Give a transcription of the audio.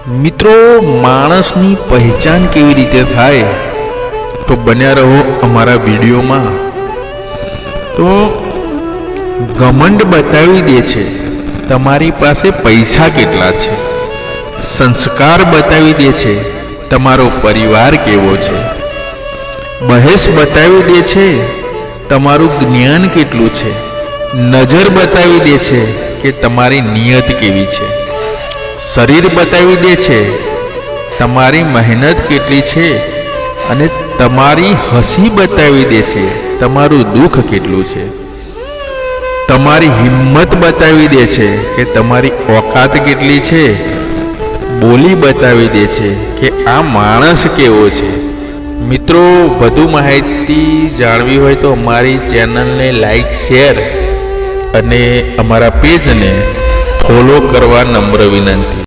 મિત્રો, માણસની પહેચાન કેવી રીતે થાય તો બન્યા રહો અમારા વિડીયોમાં। તો ઘમંડ બતાવી દે છે તમારી પાસે પૈસા કેટલા છે, સંસ્કાર બતાવી દે છે તમારો પરિવાર કેવો છે, બહેસ બતાવી દે છે તમારું જ્ઞાન કેટલું છે, નજર બતાવી દે છે કે તમારી નિયત કેવી છે, શરીર બતાવી દે છે તમારી મહેનત કેટલી છે, અને તમારી હસી બતાવી દે છે તમારું દુઃખ કેટલું છે, તમારી હિંમત બતાવી દે છે કે તમારી ઓકાત કેટલી છે, બોલી બતાવી દે છે કે આ માણસ કેવો છે। મિત્રો, વધુ માહિતી જાણવી હોય તો અમારી ચેનલને લાઈક, શેર અને અમારા પેજને ફોલો કરવા નમ્ર વિનંતી।